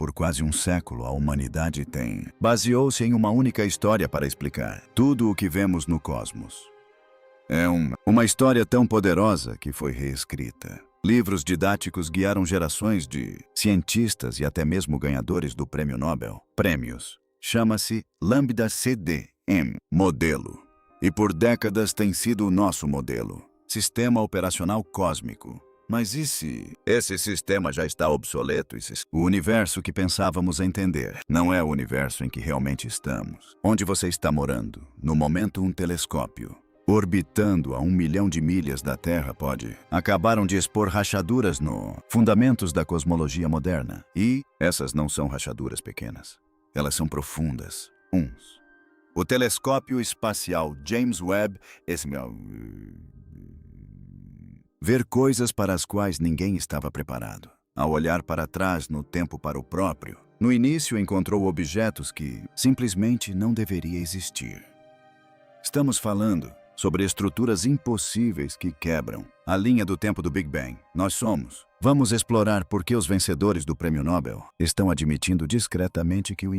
Por quase um século, a humanidade baseou-se em uma única história para explicar tudo o que vemos no cosmos. É uma história tão poderosa que foi reescrita. Livros didáticos guiaram gerações de cientistas e até mesmo ganhadores do Prêmio Nobel. Prêmios. Chama-se Lambda CDM, modelo. E por décadas tem sido o nosso modelo. Sistema operacional cósmico. Mas e se esse sistema já está obsoleto? O universo que pensávamos entender não é o universo em que realmente estamos. Onde você está morando, no momento um telescópio, orbitando a 1 milhão de milhas da Terra acabaram de expor rachaduras no fundamentos da cosmologia moderna. E essas não são rachaduras pequenas. Elas são profundas. O telescópio espacial James Webb, ver coisas para as quais ninguém estava preparado. Ao olhar para trás no tempo para o próprio, no início encontrou objetos que simplesmente não deveriam existir. Estamos falando sobre estruturas impossíveis que quebram a linha do tempo do Big Bang. Vamos explorar por que os vencedores do Prêmio Nobel estão admitindo discretamente que o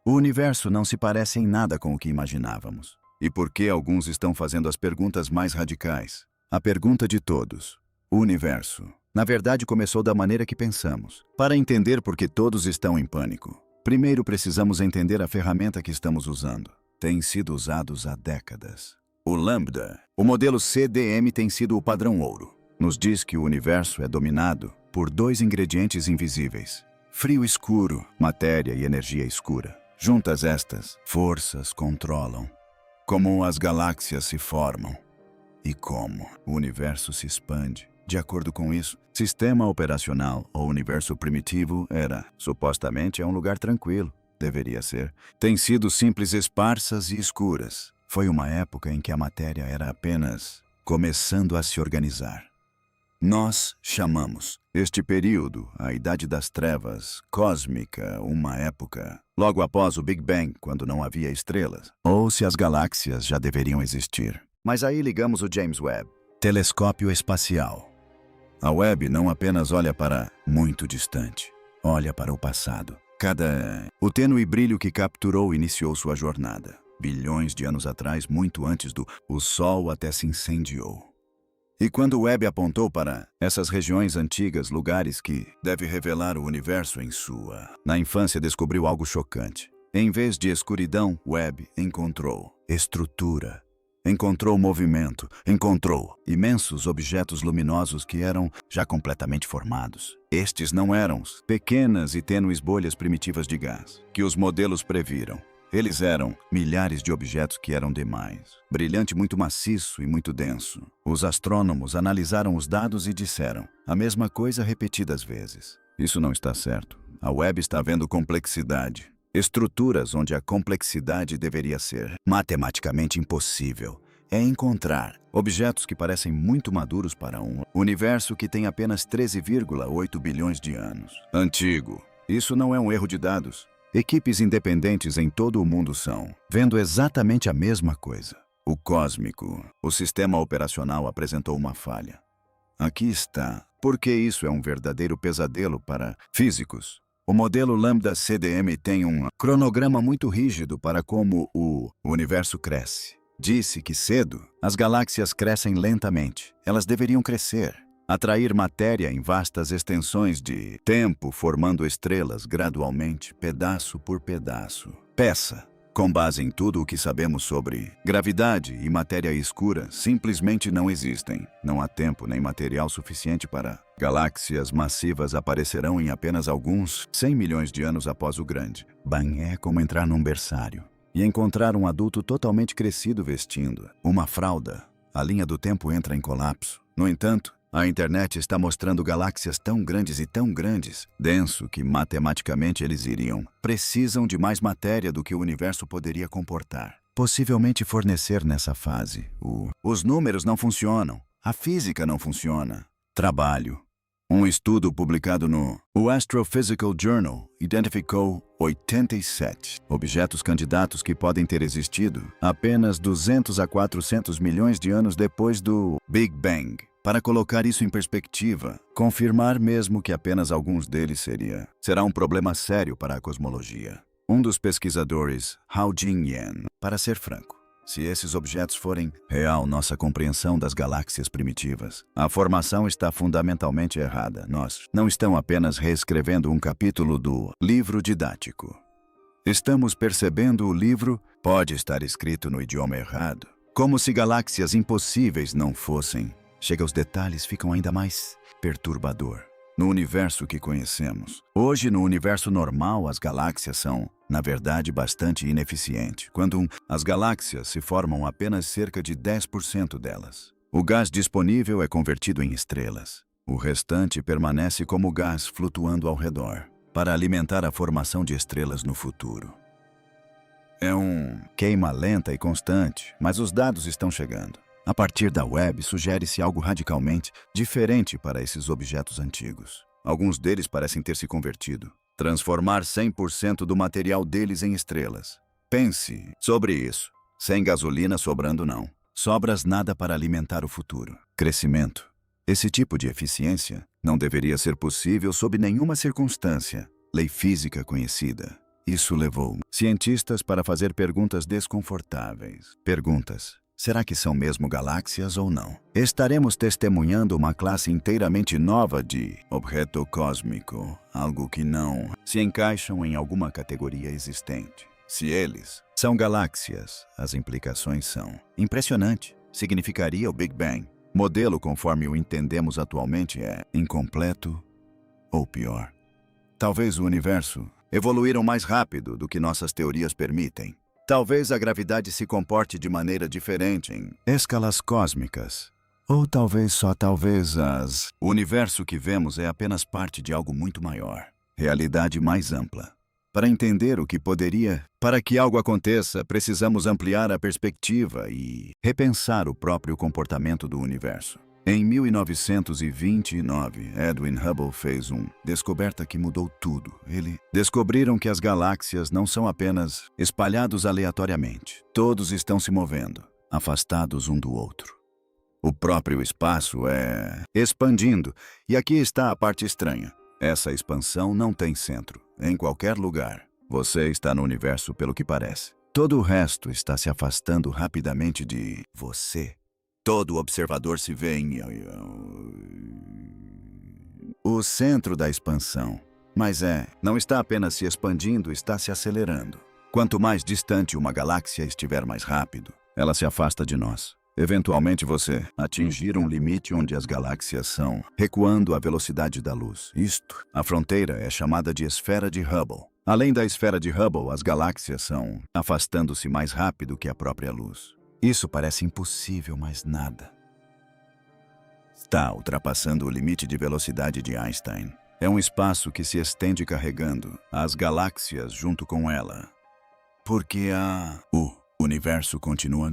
universo não se parece em nada com o que imaginávamos. E por que alguns estão fazendo as perguntas mais radicais. A pergunta de todos. O universo, na verdade, começou da maneira que pensamos. Para entender por que todos estão em pânico, primeiro precisamos entender a ferramenta que estamos usando. Tem sido usados há décadas. O Lambda, o modelo CDM, tem sido o padrão ouro. Nos diz que o universo é dominado por 2 ingredientes invisíveis. Frio escuro, matéria e energia escura. Juntas estas forças controlam como as galáxias se formam e como o universo se expande. De acordo com isso, sistema operacional ou universo primitivo supostamente, um lugar tranquilo. Deveria ser. Tem sido simples, esparsas e escuras. Foi uma época em que a matéria era apenas começando a se organizar. Nós chamamos este período a Idade das Trevas Cósmica, uma época logo após o Big Bang, quando não havia estrelas, ou se as galáxias já deveriam existir. Mas aí ligamos o James Webb, telescópio espacial. A Webb não apenas olha para muito distante, olha para o passado. O tênue brilho que capturou iniciou sua jornada. Bilhões de anos atrás, muito antes o Sol até se incendiou. E quando Webb apontou para essas regiões antigas, lugares que deve revelar o universo na infância descobriu algo chocante. Em vez de escuridão, Webb encontrou estrutura, encontrou movimento, encontrou imensos objetos luminosos que eram já completamente formados. Estes não eram pequenas e tênues bolhas primitivas de gás que os modelos previram. Eles eram milhares de objetos que eram demais. Brilhante, muito maciço e muito denso. Os astrônomos analisaram os dados e disseram a mesma coisa repetidas vezes. Isso não está certo. A Webb está vendo complexidade. Estruturas onde a complexidade deveria ser matematicamente impossível. É encontrar objetos que parecem muito maduros para um universo que tem apenas 13,8 bilhões de anos. Antigo. Isso não é um erro de dados. Equipes independentes em todo o mundo vendo exatamente a mesma coisa. O cósmico, o sistema operacional apresentou uma falha. Aqui está. Porque isso é um verdadeiro pesadelo para físicos. O modelo Lambda CDM tem um cronograma muito rígido para como o universo cresce. Disse que cedo, as galáxias crescem lentamente. Elas deveriam crescer. Atrair matéria em vastas extensões de tempo, formando estrelas gradualmente, pedaço por pedaço. Peça. Com base em tudo o que sabemos sobre gravidade e matéria escura, simplesmente não existem. Não há tempo nem material suficiente para galáxias massivas aparecerão em apenas alguns 100 milhões de anos após o grande Bang. É como entrar num berçário e encontrar um adulto totalmente crescido vestindo uma fralda. A linha do tempo entra em colapso. No entanto, a internet está mostrando galáxias tão grandes e tão grandes, denso que matematicamente precisam de mais matéria do que o universo poderia comportar. Possivelmente fornecer nessa fase. Os números não funcionam. A física não funciona. Trabalho. Um estudo publicado no Astrophysical Journal identificou 87 objetos candidatos que podem ter existido apenas 200 a 400 milhões de anos depois do Big Bang. Para colocar isso em perspectiva, confirmar mesmo que apenas alguns deles será um problema sério para a cosmologia. Um dos pesquisadores, Hao Jingyan, para ser franco, se esses objetos forem real nossa compreensão das galáxias primitivas, a formação está fundamentalmente errada. Nós não estamos apenas reescrevendo um capítulo do livro didático. Estamos percebendo o livro pode estar escrito no idioma errado, como se galáxias impossíveis não fossem. Chega aos detalhes, ficam ainda mais perturbador. No universo que conhecemos, hoje no universo normal as galáxias são, na verdade, bastante ineficientes. Quando as galáxias se formam apenas cerca de 10% delas. O gás disponível é convertido em estrelas. O restante permanece como gás flutuando ao redor, para alimentar a formação de estrelas no futuro. É queima lenta e constante, mas os dados estão chegando. A partir da web, sugere-se algo radicalmente diferente para esses objetos antigos. Alguns deles parecem ter se convertido. Transformar 100% do material deles em estrelas. Pense sobre isso. Sem gasolina sobrando não. Sobras nada para alimentar o futuro. Crescimento. Esse tipo de eficiência não deveria ser possível sob nenhuma circunstância. Lei física conhecida. Isso levou cientistas para fazer perguntas desconfortáveis. Perguntas. Será que são mesmo galáxias ou não? Estaremos testemunhando uma classe inteiramente nova de objeto cósmico, algo que não se encaixam em alguma categoria existente. Se eles são galáxias, as implicações são impressionante. Significaria o Big Bang. Modelo conforme o entendemos atualmente é incompleto ou pior. Talvez o universo evoluíram mais rápido do que nossas teorias permitem. Talvez a gravidade se comporte de maneira diferente em escalas cósmicas. Ou talvez o universo que vemos é apenas parte de algo muito maior. Realidade mais ampla. Para entender o que para que algo aconteça, precisamos ampliar a perspectiva e repensar o próprio comportamento do universo. Em 1929, Edwin Hubble fez descoberta que mudou tudo. Descobriram que as galáxias não são apenas espalhados aleatoriamente. Todos estão se movendo, afastados um do outro. O próprio espaço é expandindo. E aqui está a parte estranha. Essa expansão não tem centro. Em qualquer lugar, você está no universo pelo que parece. Todo o resto está se afastando rapidamente de você. Todo observador se vê em o centro da expansão. Mas não está apenas se expandindo, está se acelerando. Quanto mais distante uma galáxia estiver mais rápido, ela se afasta de nós. Eventualmente você atingir um limite onde as galáxias são recuando à velocidade da luz. A fronteira é chamada de esfera de Hubble. Além da esfera de Hubble, as galáxias são afastando-se mais rápido que a própria luz. Isso parece impossível, mas nada está ultrapassando o limite de velocidade de Einstein. É um espaço que se estende carregando as galáxias junto com ela. Porque o universo continua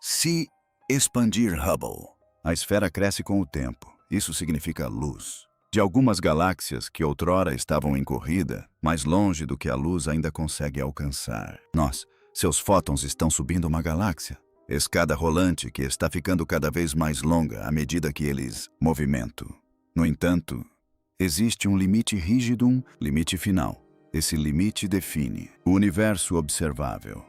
se expandir Hubble. A esfera cresce com o tempo. Isso significa luz. De algumas galáxias que outrora estavam em corrida, mais longe do que a luz ainda consegue alcançar. Seus fótons estão subindo uma galáxia. Escada rolante que está ficando cada vez mais longa à medida que eles movimentam. No entanto, existe um limite rígido, um limite final. Esse limite define o universo observável.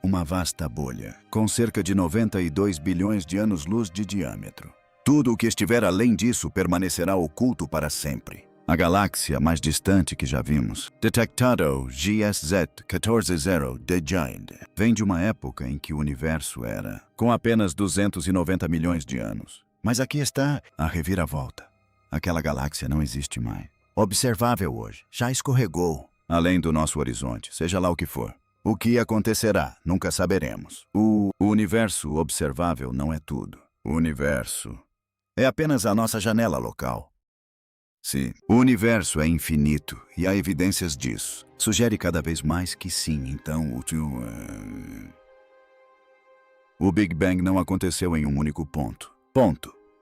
Uma vasta bolha, com cerca de 92 bilhões de anos-luz de diâmetro. Tudo o que estiver além disso permanecerá oculto para sempre. A galáxia mais distante que já vimos, detectado GSZ 140 de Giant, vem de uma época em que o universo era com apenas 290 milhões de anos. Mas aqui está a reviravolta. Aquela galáxia não existe mais. Observável hoje, já escorregou. Além do nosso horizonte, seja lá o que for. O que acontecerá, nunca saberemos. O universo observável não é tudo. O universo é apenas a nossa janela local. Sim, o universo é infinito e há evidências disso. Sugere cada vez mais que sim, então o Big Bang não aconteceu em um único ponto.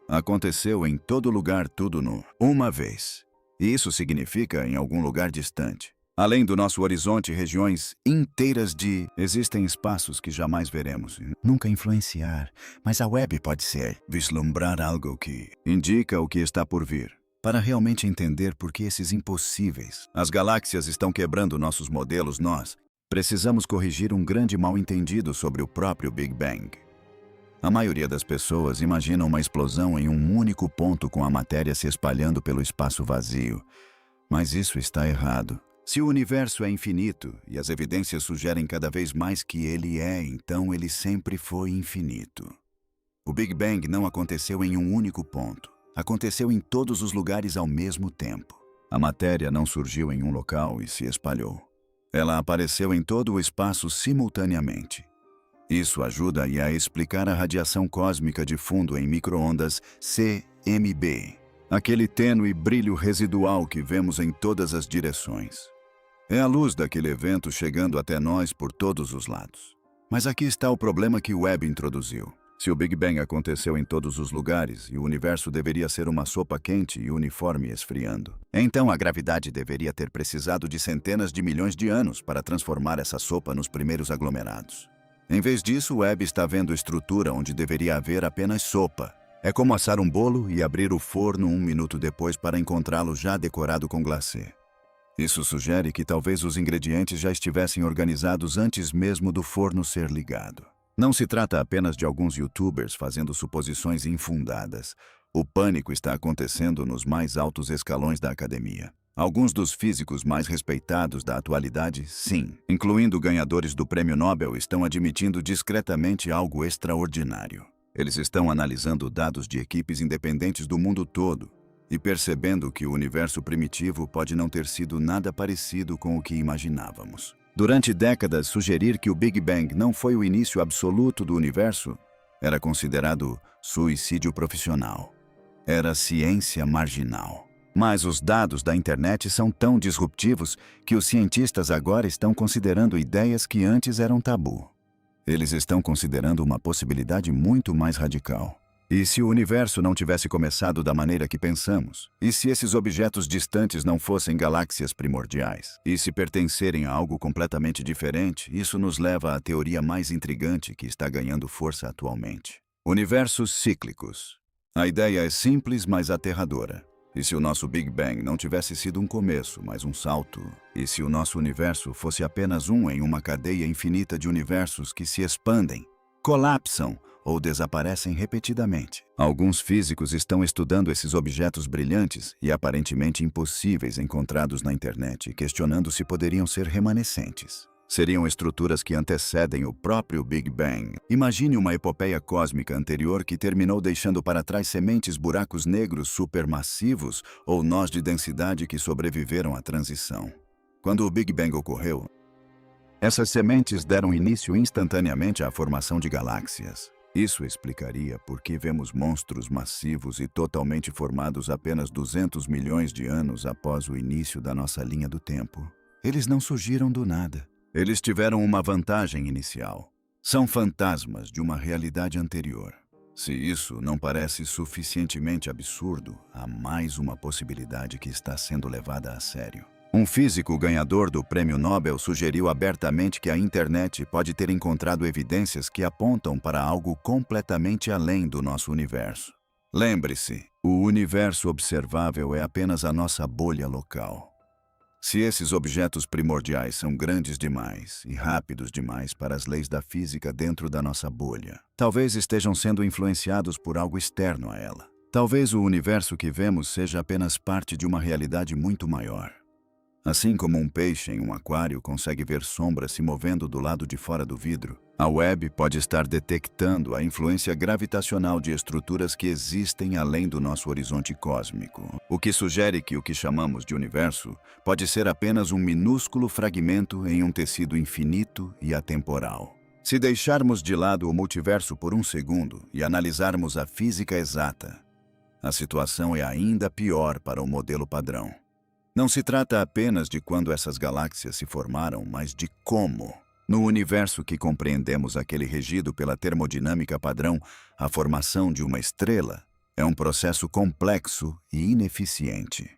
Aconteceu em todo lugar, tudo uma vez. E isso significa em algum lugar distante. Além do nosso horizonte, regiões inteiras existem espaços que jamais veremos. Nunca influenciar, mas a web pode ser vislumbrar algo que indica o que está por vir. Para realmente entender por que esses impossíveis, as galáxias estão quebrando nossos modelos, nós precisamos corrigir um grande mal-entendido sobre o próprio Big Bang. A maioria das pessoas imagina uma explosão em um único ponto com a matéria se espalhando pelo espaço vazio. Mas isso está errado. Se o universo é infinito e as evidências sugerem cada vez mais que ele é, então ele sempre foi infinito. O Big Bang não aconteceu em um único ponto. Aconteceu em todos os lugares ao mesmo tempo. A matéria não surgiu em um local e se espalhou. Ela apareceu em todo o espaço simultaneamente. Isso ajuda a explicar a radiação cósmica de fundo em micro-ondas CMB, aquele tênue brilho residual que vemos em todas as direções. É a luz daquele evento chegando até nós por todos os lados. Mas aqui está o problema que o Webb introduziu. Se o Big Bang aconteceu em todos os lugares e o universo deveria ser uma sopa quente e uniforme esfriando, então a gravidade deveria ter precisado de centenas de milhões de anos para transformar essa sopa nos primeiros aglomerados. Em vez disso, o Webb está vendo estrutura onde deveria haver apenas sopa. É como assar um bolo e abrir o forno um minuto depois para encontrá-lo já decorado com glacê. Isso sugere que talvez os ingredientes já estivessem organizados antes mesmo do forno ser ligado. Não se trata apenas de alguns youtubers fazendo suposições infundadas. O pânico está acontecendo nos mais altos escalões da academia. Alguns dos físicos mais respeitados da atualidade, sim, incluindo ganhadores do Prêmio Nobel, estão admitindo discretamente algo extraordinário. Eles estão analisando dados de equipes independentes do mundo todo e percebendo que o universo primitivo pode não ter sido nada parecido com o que imaginávamos. Durante décadas, sugerir que o Big Bang não foi o início absoluto do universo era considerado suicídio profissional. Era ciência marginal. Mas os dados da internet são tão disruptivos que os cientistas agora estão considerando ideias que antes eram tabu. Eles estão considerando uma possibilidade muito mais radical. E se o universo não tivesse começado da maneira que pensamos? E se esses objetos distantes não fossem galáxias primordiais? E se pertencerem a algo completamente diferente? Isso nos leva à teoria mais intrigante que está ganhando força atualmente. Universos cíclicos. A ideia é simples, mas aterradora. E se o nosso Big Bang não tivesse sido um começo, mas um salto? E se o nosso universo fosse apenas um em uma cadeia infinita de universos que se expandem, colapsam ou desaparecem repetidamente? Alguns físicos estão estudando esses objetos brilhantes e aparentemente impossíveis encontrados na internet, questionando se poderiam ser remanescentes. Seriam estruturas que antecedem o próprio Big Bang. Imagine uma epopeia cósmica anterior que terminou deixando para trás sementes buracos negros supermassivos ou nós de densidade que sobreviveram à transição. Quando o Big Bang ocorreu, essas sementes deram início instantaneamente à formação de galáxias. Isso explicaria por que vemos monstros massivos e totalmente formados apenas 200 milhões de anos após o início da nossa linha do tempo. Eles não surgiram do nada. Eles tiveram uma vantagem inicial. São fantasmas de uma realidade anterior. Se isso não parece suficientemente absurdo, há mais uma possibilidade que está sendo levada a sério. Um físico ganhador do Prêmio Nobel sugeriu abertamente que a internet pode ter encontrado evidências que apontam para algo completamente além do nosso universo. Lembre-se, o universo observável é apenas a nossa bolha local. Se esses objetos primordiais são grandes demais e rápidos demais para as leis da física dentro da nossa bolha, talvez estejam sendo influenciados por algo externo a ela. Talvez o universo que vemos seja apenas parte de uma realidade muito maior. Assim como um peixe em um aquário consegue ver sombras se movendo do lado de fora do vidro, a web pode estar detectando a influência gravitacional de estruturas que existem além do nosso horizonte cósmico, o que sugere que o que chamamos de universo pode ser apenas um minúsculo fragmento em um tecido infinito e atemporal. Se deixarmos de lado o multiverso por um segundo e analisarmos a física exata, a situação é ainda pior para o modelo padrão. Não se trata apenas de quando essas galáxias se formaram, mas de como. No universo que compreendemos, aquele regido pela termodinâmica padrão, a formação de uma estrela é um processo complexo e ineficiente.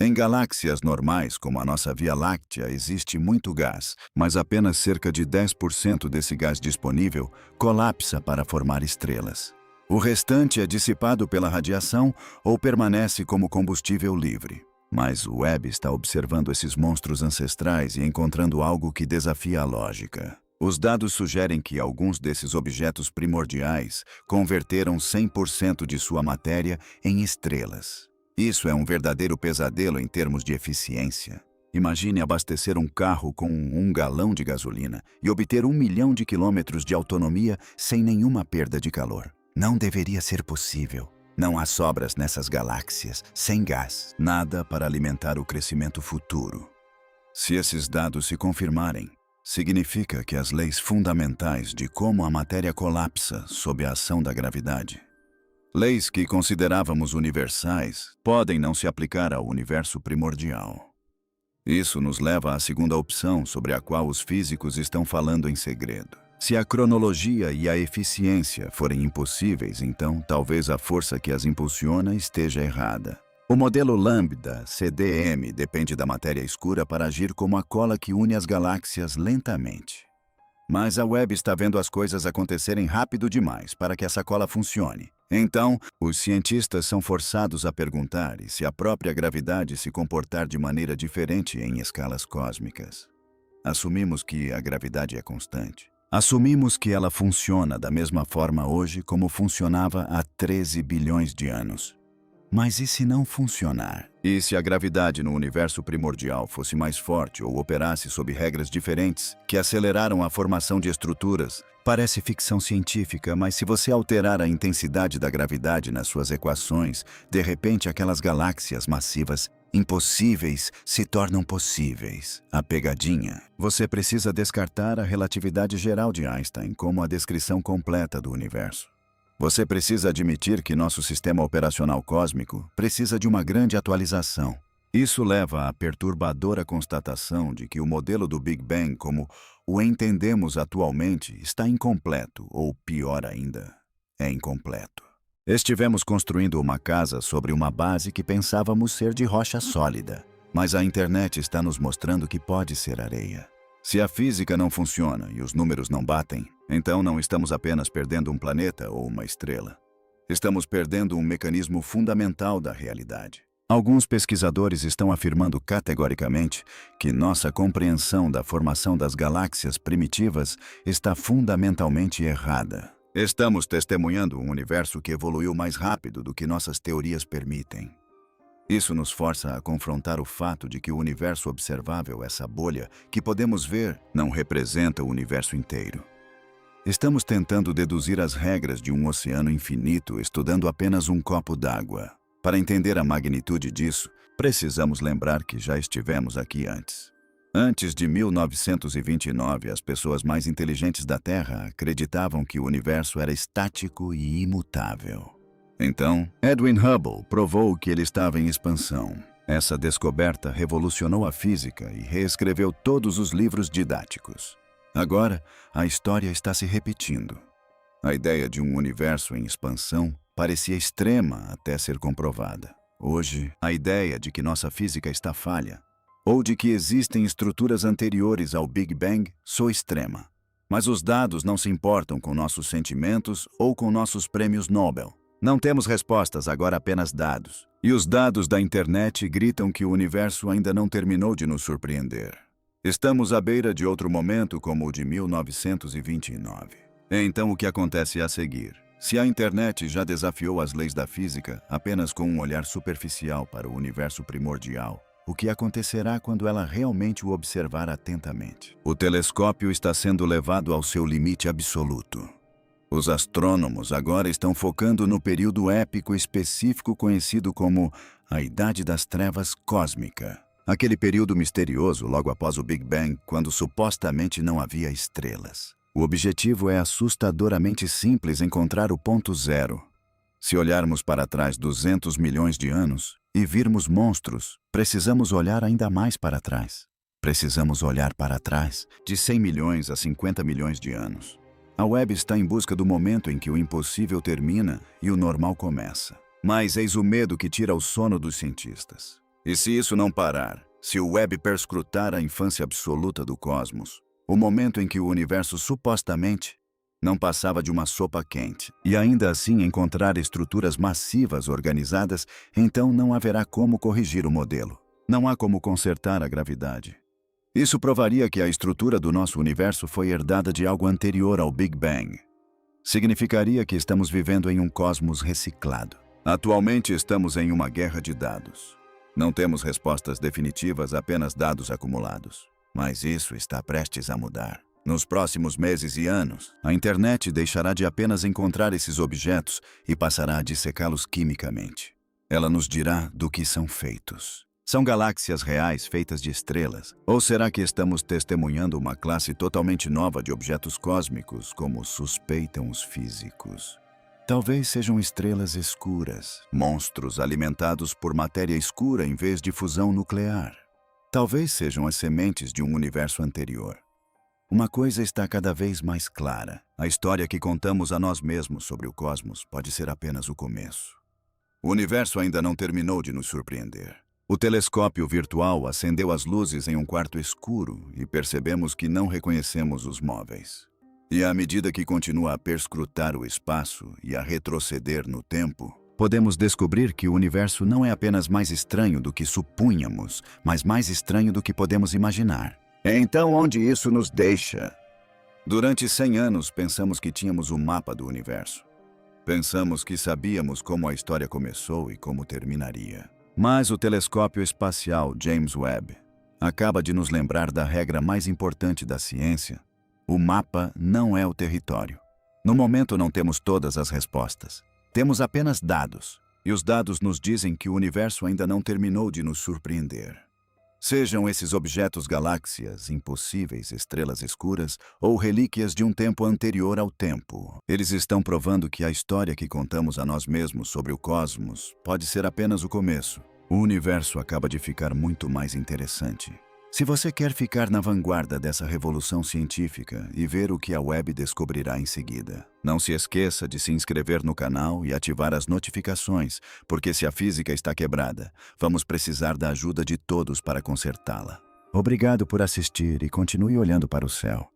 Em galáxias normais, como a nossa Via Láctea, existe muito gás, mas apenas cerca de 10% desse gás disponível colapsa para formar estrelas. O restante é dissipado pela radiação ou permanece como combustível livre. Mas o Webb está observando esses monstros ancestrais e encontrando algo que desafia a lógica. Os dados sugerem que alguns desses objetos primordiais converteram 100% de sua matéria em estrelas. Isso é um verdadeiro pesadelo em termos de eficiência. Imagine abastecer um carro com 1 galão de gasolina e obter 1 milhão de quilômetros de autonomia sem nenhuma perda de calor. Não deveria ser possível. Não há sobras nessas galáxias, sem gás, nada para alimentar o crescimento futuro. Se esses dados se confirmarem, significa que as leis fundamentais de como a matéria colapsa sob a ação da gravidade, leis que considerávamos universais, podem não se aplicar ao universo primordial. Isso nos leva à segunda opção sobre a qual os físicos estão falando em segredo. Se a cronologia e a eficiência forem impossíveis, então talvez a força que as impulsiona esteja errada. O modelo lambda CDM depende da matéria escura para agir como a cola que une as galáxias lentamente. Mas a Webb está vendo as coisas acontecerem rápido demais para que essa cola funcione. Então, os cientistas são forçados a perguntar se a própria gravidade se comportar de maneira diferente em escalas cósmicas. Assumimos que a gravidade é constante. Assumimos que ela funciona da mesma forma hoje como funcionava há 13 bilhões de anos. Mas e se não funcionar? E se a gravidade no universo primordial fosse mais forte ou operasse sob regras diferentes que aceleraram a formação de estruturas? Parece ficção científica, mas se você alterar a intensidade da gravidade nas suas equações, de repente aquelas galáxias massivas impossíveis se tornam possíveis. A pegadinha. Você precisa descartar a relatividade geral de Einstein como a descrição completa do universo. Você precisa admitir que nosso sistema operacional cósmico precisa de uma grande atualização. Isso leva à perturbadora constatação de que o modelo do Big Bang, como o entendemos atualmente, está incompleto, ou pior ainda, é incompleto. Estivemos construindo uma casa sobre uma base que pensávamos ser de rocha sólida, mas a internet está nos mostrando que pode ser areia. Se a física não funciona e os números não batem, então não estamos apenas perdendo um planeta ou uma estrela. Estamos perdendo um mecanismo fundamental da realidade. Alguns pesquisadores estão afirmando categoricamente que nossa compreensão da formação das galáxias primitivas está fundamentalmente errada. Estamos testemunhando um universo que evoluiu mais rápido do que nossas teorias permitem. Isso nos força a confrontar o fato de que o universo observável, essa bolha que podemos ver, não representa o universo inteiro. Estamos tentando deduzir as regras de um oceano infinito estudando apenas um copo d'água. Para entender a magnitude disso, precisamos lembrar que já estivemos aqui antes. Antes de 1929, as pessoas mais inteligentes da Terra acreditavam que o universo era estático e imutável. Então, Edwin Hubble provou que ele estava em expansão. Essa descoberta revolucionou a física e reescreveu todos os livros didáticos. Agora, a história está se repetindo. A ideia de um universo em expansão parecia extrema até ser comprovada. Hoje, a ideia de que nossa física está falha, ou de que existem estruturas anteriores ao Big Bang, soa extrema. Mas os dados não se importam com nossos sentimentos ou com nossos prêmios Nobel. Não temos respostas, agora apenas dados. E os dados da internet gritam que o universo ainda não terminou de nos surpreender. Estamos à beira de outro momento como o de 1929. Então o que acontece a seguir? Se a internet já desafiou as leis da física apenas com um olhar superficial para o universo primordial, o que acontecerá quando ela realmente o observar atentamente? O telescópio está sendo levado ao seu limite absoluto. Os astrônomos agora estão focando no período épico específico conhecido como a Idade das Trevas Cósmica. Aquele período misterioso logo após o Big Bang, quando supostamente não havia estrelas. O objetivo é assustadoramente simples: encontrar o ponto zero. Se olharmos para trás 200 milhões de anos e virmos monstros, precisamos olhar ainda mais para trás. Precisamos olhar para trás de 100 milhões a 50 milhões de anos. A Webb está em busca do momento em que o impossível termina e o normal começa. Mas eis o medo que tira o sono dos cientistas. E se isso não parar, se o Webb perscrutar a infância absoluta do cosmos, o momento em que o universo supostamente não passava de uma sopa quente, e ainda assim encontrar estruturas massivas organizadas, então não haverá como corrigir o modelo. Não há como consertar a gravidade. Isso provaria que a estrutura do nosso universo foi herdada de algo anterior ao Big Bang. Significaria que estamos vivendo em um cosmos reciclado. Atualmente estamos em uma guerra de dados. Não temos respostas definitivas, apenas dados acumulados. Mas isso está prestes a mudar. Nos próximos meses e anos, a internet deixará de apenas encontrar esses objetos e passará a dissecá-los quimicamente. Ela nos dirá do que são feitos. São galáxias reais feitas de estrelas? Ou será que estamos testemunhando uma classe totalmente nova de objetos cósmicos, como suspeitam os físicos? Talvez sejam estrelas escuras, monstros alimentados por matéria escura em vez de fusão nuclear. Talvez sejam as sementes de um universo anterior. Uma coisa está cada vez mais clara. A história que contamos a nós mesmos sobre o cosmos pode ser apenas o começo. O universo ainda não terminou de nos surpreender. O telescópio virtual acendeu as luzes em um quarto escuro e percebemos que não reconhecemos os móveis. E à medida que continua a perscrutar o espaço e a retroceder no tempo, podemos descobrir que o universo não é apenas mais estranho do que supunhamos, mas mais estranho do que podemos imaginar. Então, onde isso nos deixa? Durante 100 anos, pensamos que tínhamos o mapa do universo. Pensamos que sabíamos como a história começou e como terminaria. Mas o telescópio espacial James Webb acaba de nos lembrar da regra mais importante da ciência. O mapa não é o território. No momento não temos todas as respostas. Temos apenas dados. E os dados nos dizem que o universo ainda não terminou de nos surpreender. Sejam esses objetos galáxias, impossíveis estrelas escuras ou relíquias de um tempo anterior ao tempo, eles estão provando que a história que contamos a nós mesmos sobre o cosmos pode ser apenas o começo. O universo acaba de ficar muito mais interessante. Se você quer ficar na vanguarda dessa revolução científica e ver o que a Webb descobrirá em seguida, não se esqueça de se inscrever no canal e ativar as notificações, porque se a física está quebrada, vamos precisar da ajuda de todos para consertá-la. Obrigado por assistir e continue olhando para o céu.